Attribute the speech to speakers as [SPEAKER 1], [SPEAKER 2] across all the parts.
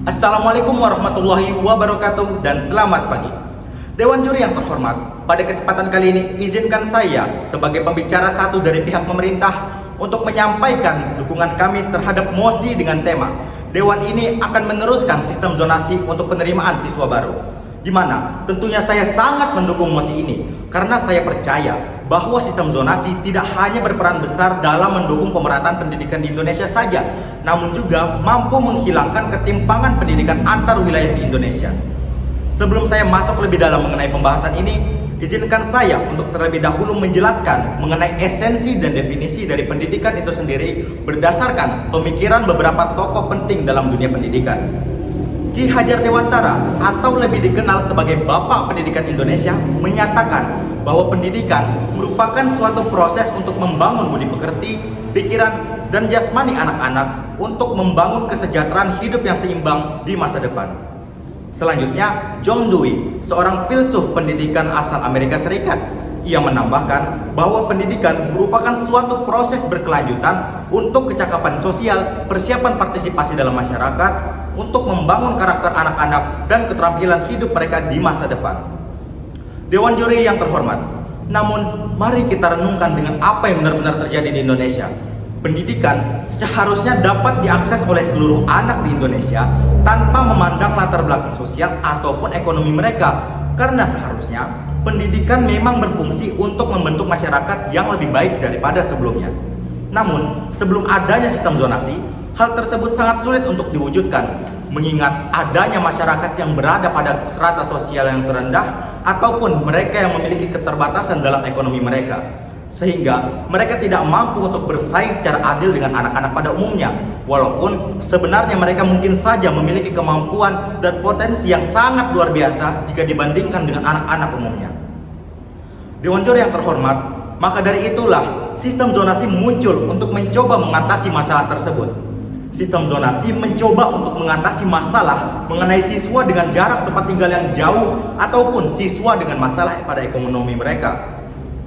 [SPEAKER 1] Assalamualaikum warahmatullahi wabarakatuh dan selamat pagi. Dewan juri yang terhormat, pada kesempatan kali ini izinkan saya sebagai pembicara satu dari pihak pemerintah untuk menyampaikan dukungan kami terhadap mosi dengan tema Dewan ini akan meneruskan sistem zonasi untuk penerimaan siswa baru. Di mana tentunya saya sangat mendukung mosi ini karena saya percaya bahwa sistem zonasi tidak hanya berperan besar dalam mendukung pemerataan pendidikan di Indonesia saja, namun juga mampu menghilangkan ketimpangan pendidikan antar wilayah di Indonesia. Sebelum saya masuk lebih dalam mengenai pembahasan ini, izinkan saya untuk terlebih dahulu menjelaskan mengenai esensi dan definisi dari pendidikan itu sendiri berdasarkan pemikiran beberapa tokoh penting dalam dunia pendidikan. Ki Hajar Dewantara atau lebih dikenal sebagai Bapak Pendidikan Indonesia menyatakan bahwa pendidikan merupakan suatu proses untuk membangun budi pekerti, pikiran, dan jasmani anak-anak untuk membangun kesejahteraan hidup yang seimbang di masa depan. Selanjutnya, John Dewey, seorang filsuf pendidikan asal Amerika Serikat, ia menambahkan bahwa pendidikan merupakan suatu proses berkelanjutan untuk kecakapan sosial, persiapan partisipasi dalam masyarakat, untuk membangun karakter anak-anak dan keterampilan hidup mereka di masa depan. Dewan juri yang terhormat, namun mari kita renungkan dengan apa yang benar-benar terjadi di Indonesia. Pendidikan seharusnya dapat diakses oleh seluruh anak di Indonesia tanpa memandang latar belakang sosial ataupun ekonomi mereka, karena seharusnya pendidikan memang berfungsi untuk membentuk masyarakat yang lebih baik daripada sebelumnya. Namun, sebelum adanya sistem zonasi, hal tersebut sangat sulit untuk diwujudkan, mengingat adanya masyarakat yang berada pada strata sosial yang terendah ataupun mereka yang memiliki keterbatasan dalam ekonomi mereka, sehingga mereka tidak mampu untuk bersaing secara adil dengan anak-anak pada umumnya, walaupun sebenarnya mereka mungkin saja memiliki kemampuan dan potensi yang sangat luar biasa jika dibandingkan dengan anak-anak umumnya. Dewan juri yang terhormat, maka dari itulah sistem zonasi muncul untuk mencoba mengatasi masalah tersebut. Sistem zonasi mencoba untuk mengatasi masalah mengenai siswa dengan jarak tempat tinggal yang jauh ataupun siswa dengan masalah pada ekonomi mereka.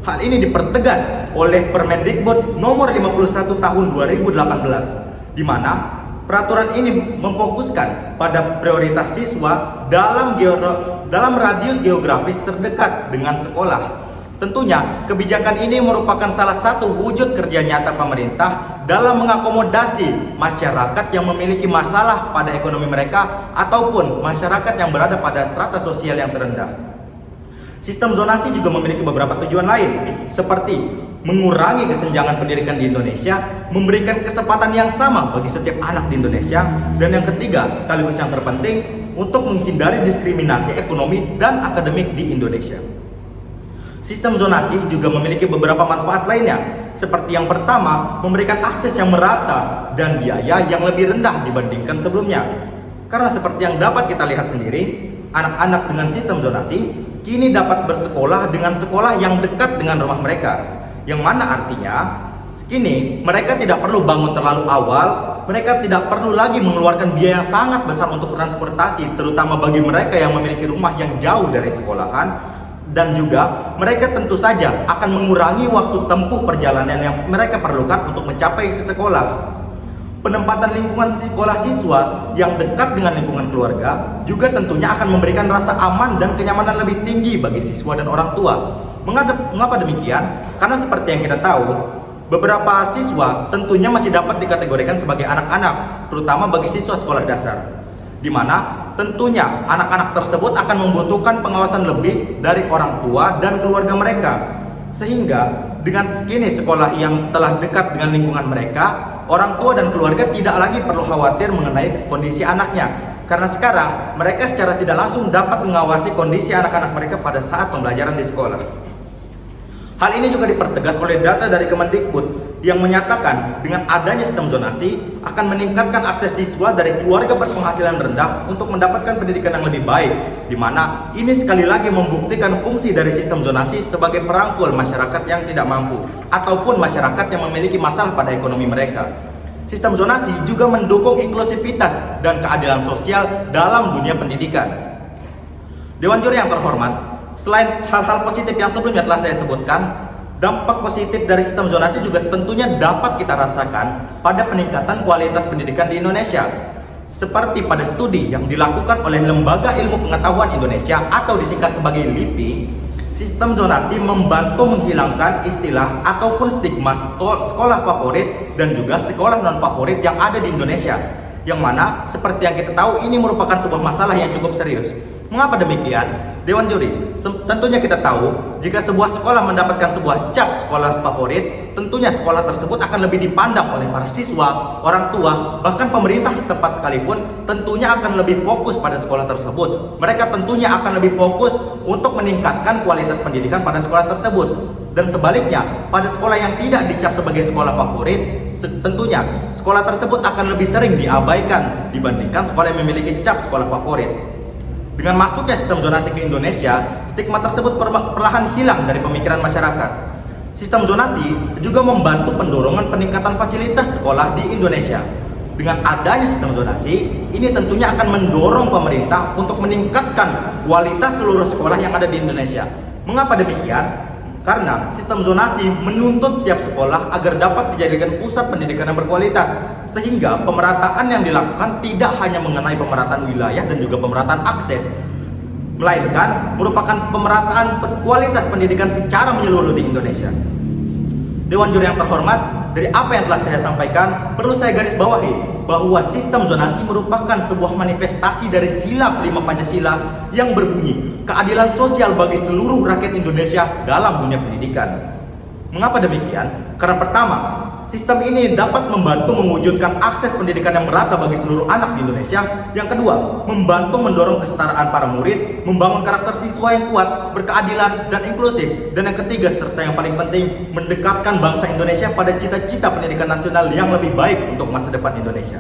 [SPEAKER 1] Hal ini dipertegas oleh Permendikbud nomor 51 tahun 2018, di mana peraturan ini memfokuskan pada prioritas siswa dalam radius geografis terdekat dengan sekolah. Tentunya, kebijakan ini merupakan salah satu wujud kerja nyata pemerintah dalam mengakomodasi masyarakat yang memiliki masalah pada ekonomi mereka ataupun masyarakat yang berada pada strata sosial yang terendah. Sistem zonasi juga memiliki beberapa tujuan lain, seperti mengurangi kesenjangan pendidikan di Indonesia, memberikan kesempatan yang sama bagi setiap anak di Indonesia, dan yang ketiga, sekaligus yang terpenting, untuk menghindari diskriminasi ekonomi dan akademik di Indonesia. Sistem zonasi juga memiliki beberapa manfaat lainnya, seperti yang pertama, memberikan akses yang merata dan biaya yang lebih rendah dibandingkan sebelumnya. Karena seperti yang dapat kita lihat sendiri, anak-anak dengan sistem zonasi kini dapat bersekolah dengan sekolah yang dekat dengan rumah mereka, yang mana artinya kini mereka tidak perlu bangun terlalu awal, mereka tidak perlu lagi mengeluarkan biaya yang sangat besar untuk transportasi, terutama bagi mereka yang memiliki rumah yang jauh dari sekolahan. Dan juga mereka tentu saja akan mengurangi waktu tempuh perjalanan yang mereka perlukan untuk mencapai ke sekolah. Penempatan lingkungan sekolah siswa yang dekat dengan lingkungan keluarga juga tentunya akan memberikan rasa aman dan kenyamanan lebih tinggi bagi siswa dan orang tua. Mengapa demikian? Karena seperti yang kita tahu, beberapa siswa tentunya masih dapat dikategorikan sebagai anak-anak, terutama bagi siswa sekolah dasar, di mana tentunya anak-anak tersebut akan membutuhkan pengawasan lebih dari orang tua dan keluarga mereka. Sehingga dengan kini sekolah yang telah dekat dengan lingkungan mereka, orang tua dan keluarga tidak lagi perlu khawatir mengenai kondisi anaknya, karena sekarang mereka secara tidak langsung dapat mengawasi kondisi anak-anak mereka pada saat pembelajaran di sekolah. Hal ini juga dipertegas oleh data dari Kemendikbud yang menyatakan dengan adanya sistem zonasi akan meningkatkan akses siswa dari keluarga berpenghasilan rendah untuk mendapatkan pendidikan yang lebih baik, di mana ini sekali lagi membuktikan fungsi dari sistem zonasi sebagai perangkul masyarakat yang tidak mampu ataupun masyarakat yang memiliki masalah pada ekonomi mereka. Sistem zonasi juga mendukung inklusivitas dan keadilan sosial dalam dunia pendidikan. Dewan juri yang terhormat, selain hal-hal positif yang sebelumnya telah saya sebutkan, dampak positif dari sistem zonasi juga tentunya dapat kita rasakan pada peningkatan kualitas pendidikan di Indonesia. Seperti pada studi yang dilakukan oleh Lembaga Ilmu Pengetahuan Indonesia atau disingkat sebagai LIPI, sistem zonasi membantu menghilangkan istilah ataupun stigma sekolah favorit dan juga sekolah non favorit yang ada di Indonesia. Yang mana seperti yang kita tahu ini merupakan sebuah masalah yang cukup serius. Mengapa demikian? Dewan Juri, tentunya kita tahu jika sebuah sekolah mendapatkan sebuah cap sekolah favorit, tentunya sekolah tersebut akan lebih dipandang oleh para siswa, orang tua, bahkan pemerintah setempat sekalipun tentunya akan lebih fokus pada sekolah tersebut. Mereka tentunya akan lebih fokus untuk meningkatkan kualitas pendidikan pada sekolah tersebut. Dan sebaliknya, pada sekolah yang tidak dicap sebagai sekolah favorit, tentunya sekolah tersebut akan lebih sering diabaikan dibandingkan sekolah yang memiliki cap sekolah favorit. Dengan masuknya sistem zonasi ke Indonesia, stigma tersebut perlahan hilang dari pemikiran masyarakat. Sistem zonasi juga membantu pendorongan peningkatan fasilitas sekolah di Indonesia. Dengan adanya sistem zonasi, ini tentunya akan mendorong pemerintah untuk meningkatkan kualitas seluruh sekolah yang ada di Indonesia. Mengapa demikian? Karena sistem zonasi menuntut setiap sekolah agar dapat dijadikan pusat pendidikan yang berkualitas, sehingga pemerataan yang dilakukan tidak hanya mengenai pemerataan wilayah dan juga pemerataan akses, melainkan merupakan pemerataan kualitas pendidikan secara menyeluruh di Indonesia. Dewan Juri yang terhormat, dari apa yang telah saya sampaikan, perlu saya garis bawahi bahwa sistem zonasi merupakan sebuah manifestasi dari sila kelima Pancasila yang berbunyi keadilan sosial bagi seluruh rakyat Indonesia dalam dunia pendidikan. Mengapa demikian? Karena pertama, sistem ini dapat membantu mewujudkan akses pendidikan yang merata bagi seluruh anak di Indonesia. Yang kedua, membantu mendorong kesetaraan para murid, membangun karakter siswa yang kuat, berkeadilan, dan inklusif. Dan yang ketiga, serta yang paling penting, mendekatkan bangsa Indonesia pada cita-cita pendidikan nasional yang lebih baik untuk masa depan Indonesia.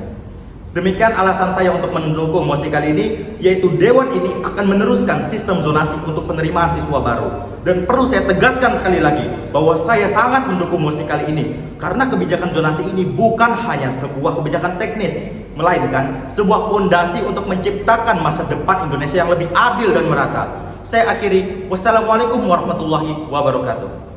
[SPEAKER 1] Demikian alasan saya untuk mendukung mosi kali ini, yaitu Dewan ini akan meneruskan sistem zonasi untuk penerimaan siswa baru. Dan perlu saya tegaskan sekali lagi bahwa saya sangat mendukung mosi kali ini, karena kebijakan zonasi ini bukan hanya sebuah kebijakan teknis, melainkan sebuah fondasi untuk menciptakan masa depan Indonesia yang lebih adil dan merata. Saya akhiri, wassalamualaikum warahmatullahi wabarakatuh.